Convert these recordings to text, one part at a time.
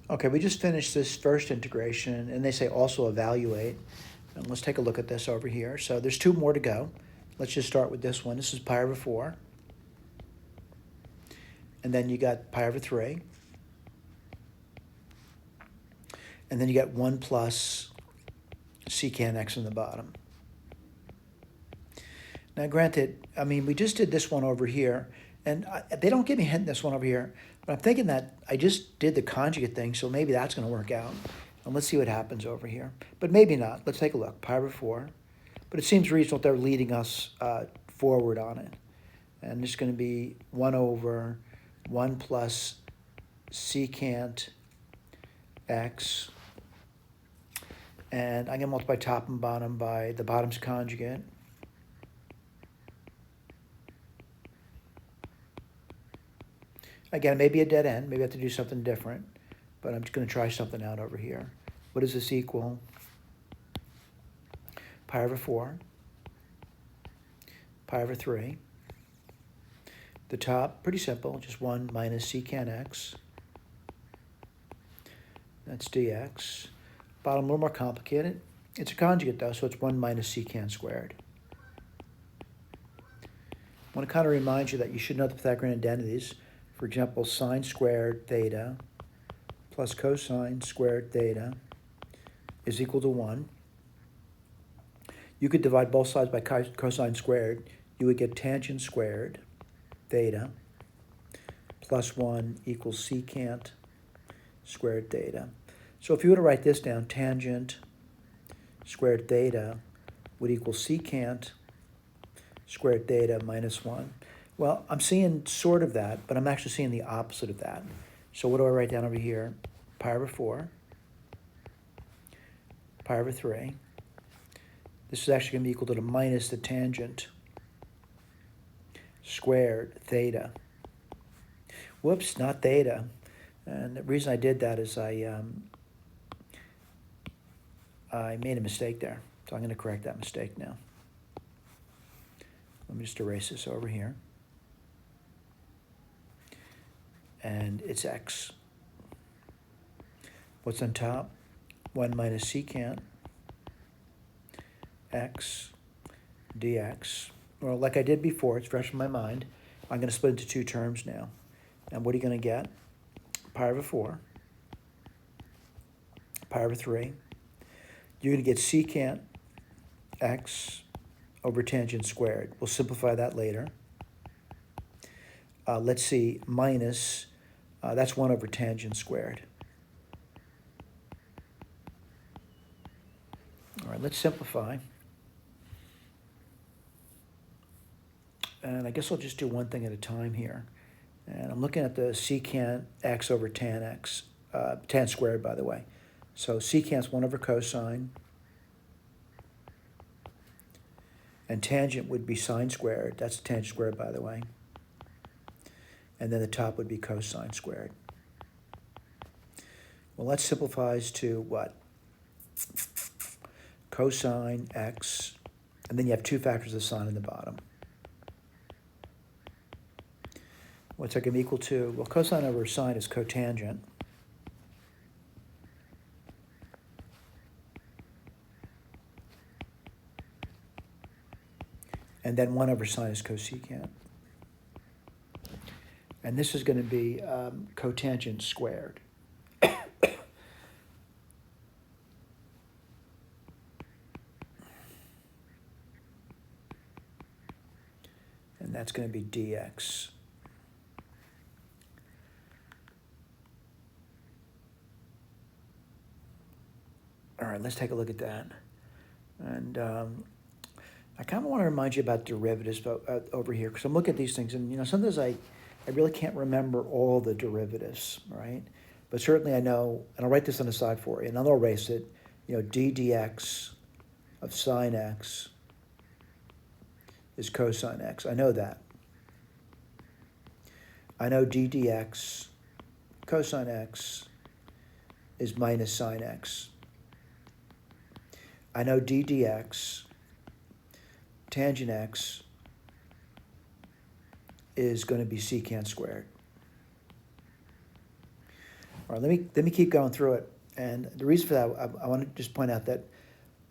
Okay, we just finished this first integration, and they say also evaluate. And let's take a look at this over here. So there's two more to go. Let's just start with this one. This is pi over 4. And then you got pi over 3. And then you got 1 plus secant x in the bottom. Now, granted, I mean, we just did this one over here, and they don't give me a hint in this one over here, but I'm thinking that I just did the conjugate thing, so maybe that's going to work out. And let's see what happens over here. But maybe not. Let's take a look. Pi over 4. But it seems reasonable they're leading us forward on it. And it's going to be 1 over 1 plus secant x. And I'm going to multiply top and bottom by the bottom's conjugate. Again, maybe a dead end. Maybe I have to do something different. But I'm just going to try something out over here. What does this equal? Pi over 4. Pi over 3. The top, pretty simple, just 1 minus secant x. That's dx. Bottom, a little more complicated. It's a conjugate, though, so it's 1 minus secant squared. I want to kind of remind you that you should know the Pythagorean identities. For example, sine squared theta plus cosine squared theta is equal to 1. You could divide both sides by cosine squared. You would get tangent squared theta plus 1 equals secant squared theta. So if you were to write this down, tangent squared theta would equal secant squared theta minus 1. Well, I'm seeing sort of that, but I'm actually seeing the opposite of that. So what do I write down over here? Pi over 4, pi over 3. This is actually going to be equal to the minus the tangent squared theta. Whoops, not theta. And the reason I did that is I made a mistake there. So I'm going to correct that mistake now. Let me just erase this over here. And it's x. What's on top? 1 minus secant x dx. Well, like I did before, it's fresh in my mind. I'm going to split into two terms now. And what are you going to get? Pi over 4, pi over 3. You're going to get secant x over tangent squared. We'll simplify that later. Let's see, minus, that's 1 over tangent squared. All right, let's simplify. And I guess I'll just do one thing at a time here. And I'm looking at the secant x over tan x, tan squared, by the way. So secant's 1 over cosine. And tangent would be sine squared. That's tangent squared, by the way. And then the top would be cosine squared. Well, that simplifies to what? Cosine x, and then you have two factors of sine in the bottom. What's that going to be equal to? Well, cosine over sine is cotangent. And then 1 over sine is cosecant. And this is going to be cotangent squared. And that's going to be dx. All right, let's take a look at that. And I kind of want to remind you about derivatives over here, because I'm looking at these things, and sometimes I really can't remember all the derivatives, right? But certainly I know, and I'll write this on the side for you, and I'll erase it, d dx of sine x is cosine x. I know that. I know d dx cosine x is minus sine x. I know d dx tangent x is going to be secant squared. All right, let me keep going through it. And the reason for that, I want to just point out that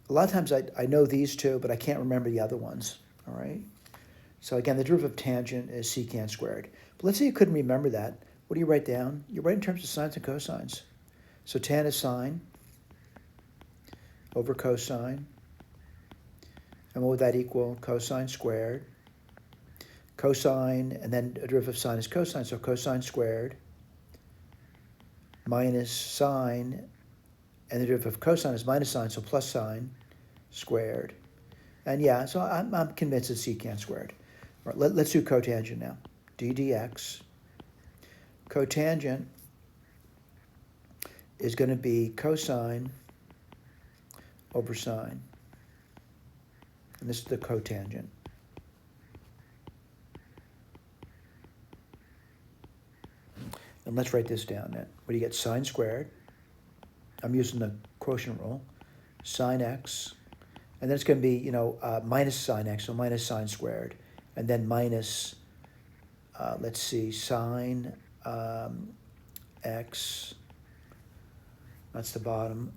a lot of times I know these two, but I can't remember the other ones. All right. So again, the derivative of tangent is secant squared. But let's say you couldn't remember that. What do you write down? You write in terms of sines and cosines. So tan is sine over cosine. And what would that equal? Cosine squared. Cosine, and then a derivative of sine is cosine, so cosine squared minus sine, and the derivative of cosine is minus sine, so plus sine squared. And yeah, so I'm convinced it's secant squared. All right, let's do cotangent now. d dx. Cotangent is going to be cosine over sine. And this is the cotangent. And let's write this down then. What do you get? Sine squared. I'm using the quotient rule. Sine x. And then it's going to be, minus sine x, so minus sine squared. And then minus, let's see, sine x. That's the bottom.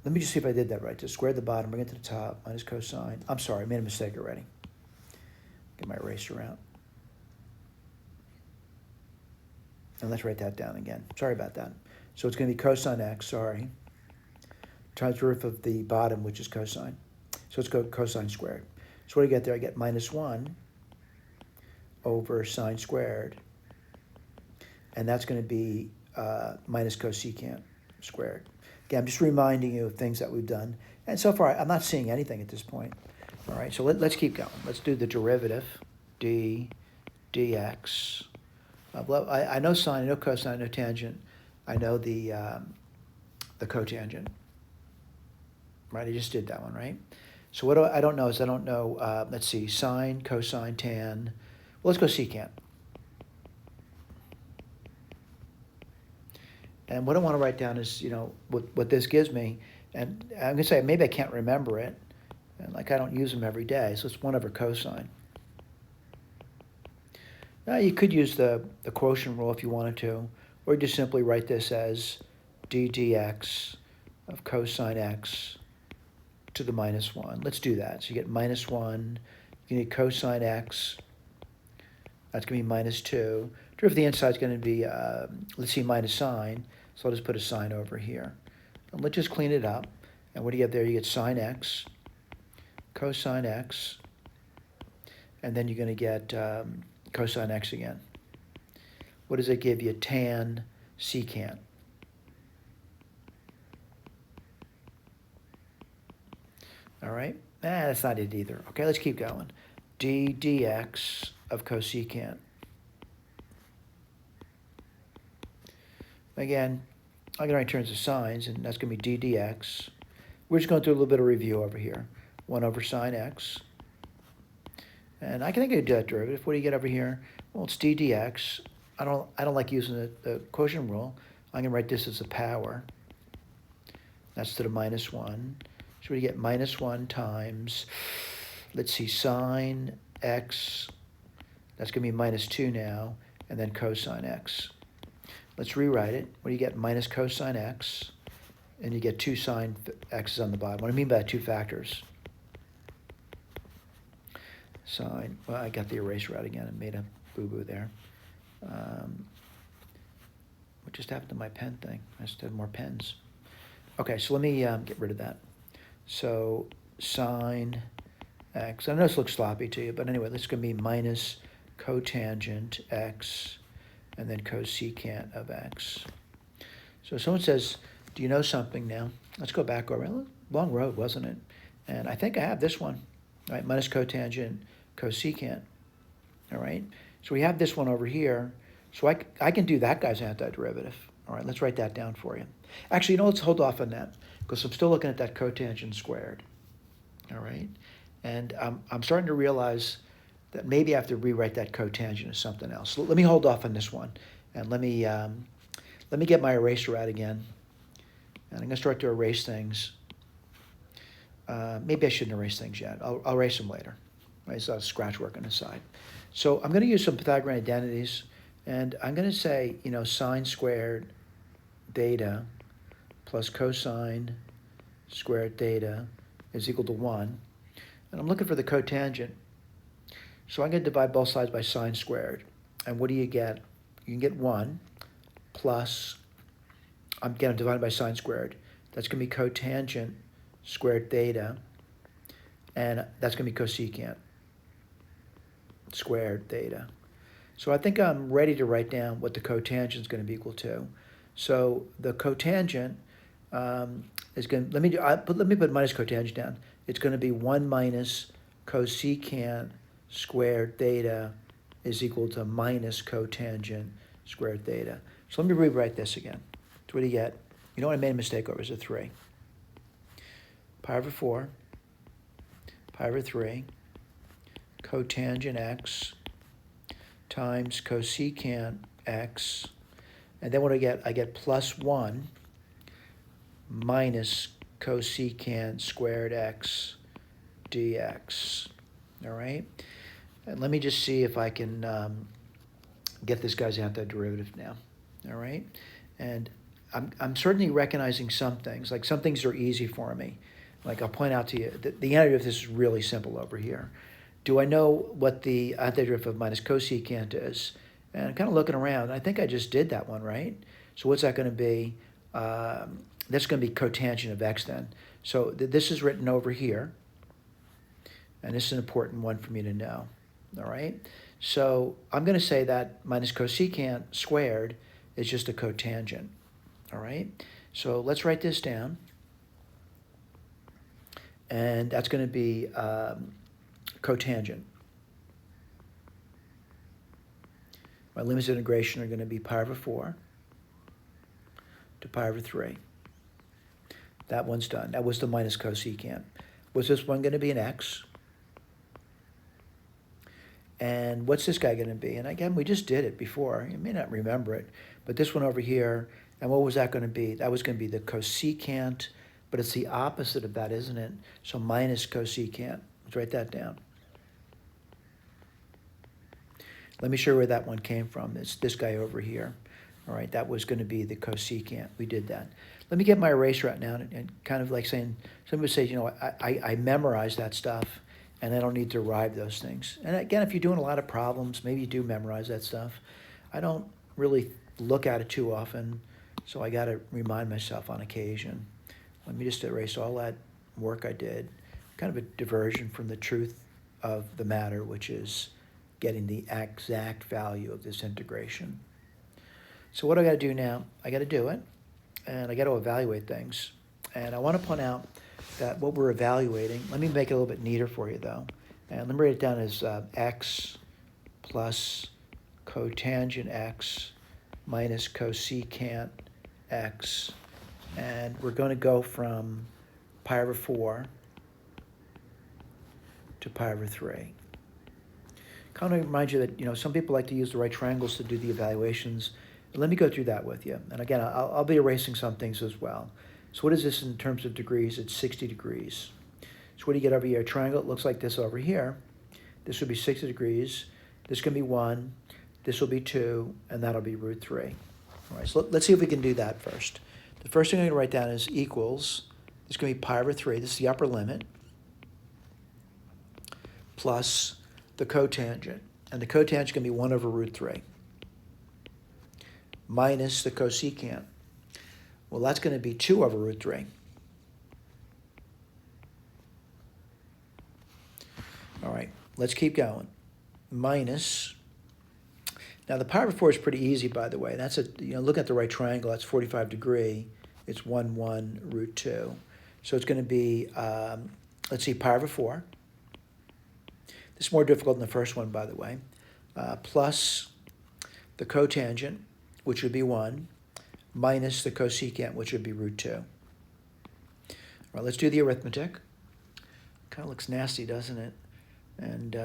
Let me just see if I did that right. Just square the bottom, bring it to the top, minus cosine. I'm sorry, I made a mistake already. Get my eraser out. And let's write that down again. Sorry about that. So it's going to be cosine x, sorry, times the root of the bottom, which is cosine. So let's go cosine squared. So what do I get there? I get minus 1 over sine squared. And that's going to be minus cosecant squared. Again, I'm just reminding you of things that we've done. And so far, I'm not seeing anything at this point. All right, so let's keep going. Let's do the derivative, d dx. Well, I know sine, I know cosine, I know tangent. I know the cotangent. Right, I just did that one, right? So what I don't know is let's see, sine, cosine, tan. Well, let's go secant. And what I want to write down is, what this gives me. And I'm going to say maybe I can't remember it. And I don't use them every day. So it's 1 over cosine. Now you could use the quotient rule if you wanted to. Or just simply write this as d dx of cosine x to the minus 1. Let's do that. So you get minus 1. You need cosine x. That's going to be minus 2. Derivative of the inside is going to be, let's see, minus sine. So I'll just put a sign over here. And let's just clean it up. And what do you get there? You get sine x, cosine x, and then you're going to get cosine x again. What does it give you? Tan secant. All right? That's not it either. Okay, let's keep going. d dx of cosecant. Again, I'm going to write in terms of sines, and that's going to be d dx. We're just going to do a little bit of review over here. 1 over sine x. And I can do that derivative. What do you get over here? Well, it's d dx. I don't like using the quotient rule. I'm going to write this as a power. That's to the minus 1. So we get minus 1 times, let's see, sine x. That's going to be minus 2 now, and then cosine x. Let's rewrite it. What do you get? Minus cosine x, and you get 2 sine x's on the bottom. What do I mean by 2 factors? Sine, well, I got the eraser out again and made a boo-boo there. What just happened to my pen thing? I just had more pens. Okay, so let me get rid of that. So sine x, I know this looks sloppy to you, but anyway, this is going to be minus cotangent x, and then cosecant of x. So someone says, do you know something now? Let's go back over. Long road, wasn't it? And I think I have this one. All right, minus cotangent, cosecant. All right, so we have this one over here. So I can do that guy's antiderivative. All right, let's write that down for you. Actually, let's hold off on that because I'm still looking at that cotangent squared. All right, and I'm starting to realize that maybe I have to rewrite that cotangent as something else. So let me hold off on this one, and let me get my eraser out again. And I'm going to start to erase things. Maybe I shouldn't erase things yet. I'll erase them later. Right, so I'll scratch work on the side. So I'm going to use some Pythagorean identities, and I'm going to say, sine squared theta plus cosine squared theta is equal to 1. And I'm looking for the cotangent. So I'm going to divide both sides by sine squared. And what do you get? You can get 1 plus, again, I'm dividing by sine squared. That's going to be cotangent squared theta, and that's going to be cosecant squared theta. So I think I'm ready to write down what the cotangent is going to be equal to. So the cotangent is going to, let me put minus cotangent down. It's going to be 1 minus cosecant squared theta is equal to minus cotangent squared theta. So let me rewrite this again. So what do you get? You know what I made a mistake over is a 3. Pi over 4, pi over 3, cotangent x times cosecant x, and then what do I get? I get plus 1 minus cosecant squared x dx, all right? And let me just see if I can get this guy's antiderivative now, all right? And I'm certainly recognizing some things, like some things are easy for me. Like I'll point out to you, the antiderivative of this is really simple over here. Do I know what the antiderivative of minus cosecant is? And I'm kind of looking around. I think I just did that one, right? So what's that going to be? That's going to be cotangent of x then. So this is written over here. And this is an important one for me to know, all right? So I'm going to say that minus cosecant squared is just a cotangent, all right? So let's write this down. And that's going to be cotangent. My limits of integration are going to be pi over 4 to pi over 3. That one's done. That was the minus cosecant. Was this one going to be an x? And what's this guy going to be? And again, we just did it before. You may not remember it. But this one over here, and what was that going to be? That was going to be the cosecant, but it's the opposite of that, isn't it? So minus cosecant. Let's write that down. Let me show you where that one came from. It's this guy over here. All right, that was going to be the cosecant. We did that. Let me get my eraser out now and kind of like saying, somebody would say, you know, I memorized that stuff and I don't need to derive those things. And again, if you're doing a lot of problems, maybe you do memorize that stuff. I don't really look at it too often, so I got to remind myself on occasion. Let me just erase all that work I did. Kind of a diversion from the truth of the matter, which is getting the exact value of this integration. So what do I got to do now? I got to do it, and I got to evaluate things. And I want to point out that what we're evaluating, let me make it a little bit neater for you though. And let me write it down as x plus cotangent x minus cosecant x. And we're going to go from pi over 4 to pi over 3. Kind of remind you that, you know, some people like to use the right triangles to do the evaluations. Let me go through that with you. And again, I'll be erasing some things as well. So what is this in terms of degrees? It's 60 degrees. So what do you get over here? A triangle, it looks like this over here. This would be 60 degrees. This can be 1. This will be 2. And that'll be root 3. All right, so let's see if we can do that first. The first thing I'm going to write down is equals. This is going to be pi over 3. This is the upper limit. Plus the cotangent. And the cotangent is going to be 1 over root 3. Minus the cosecant. Well, that's going to be 2 over root 3. All right, let's keep going. Minus, now the pi over 4 is pretty easy, by the way. That's look at the right triangle, that's 45 degree. It's 1, 1, root 2. So it's going to be, let's see, pi over 4. This is more difficult than the first one, by the way. Plus the cotangent, which would be 1, minus the cosecant, which would be root 2. All right, let's do the arithmetic. Kind of looks nasty, doesn't it? And,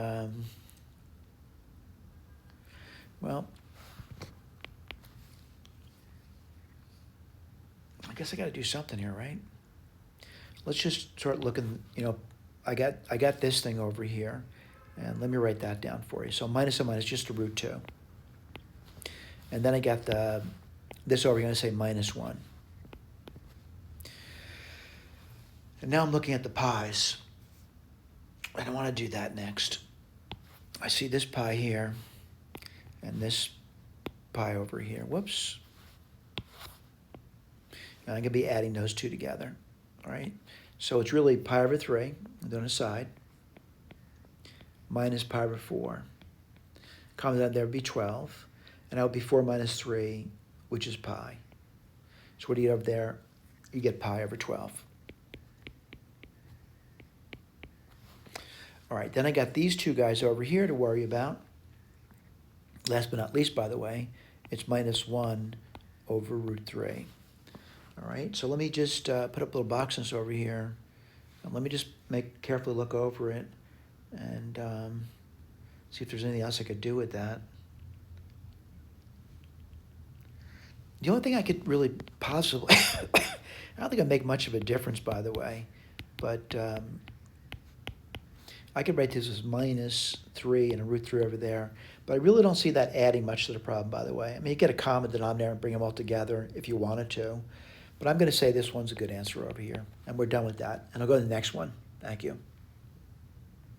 well, I guess I got to do something here, right? Let's just start looking, you know, I got this thing over here, and let me write that down for you. So minus and minus, just a root 2. And then I got the This over here, I'm going to say minus 1. And now I'm looking at the pi's. And I want to do that next. I see this pi here and this pi over here. Whoops. And I'm going to be adding those two together. All right? So it's really pi over 3, I'm doing a side, minus pi over 4. Comes out there would be 12. And that would be 4 minus 3, which is pi. So what do you get over there? You get pi over 12. All right, then I got these two guys over here to worry about. Last but not least, by the way, it's minus 1 over root 3. All right, so let me just put up little boxes over here. And let me just carefully look over it and see if there's anything else I could do with that. The only thing I could really possibly, I don't think it'd make much of a difference, by the way, but I could write this as minus 3 and a root 3 over there, but I really don't see that adding much to the problem, by the way. I mean, you get a common denominator and bring them all together if you wanted to, but I'm going to say this one's a good answer over here, and we're done with that, and I'll go to the next one. Thank you.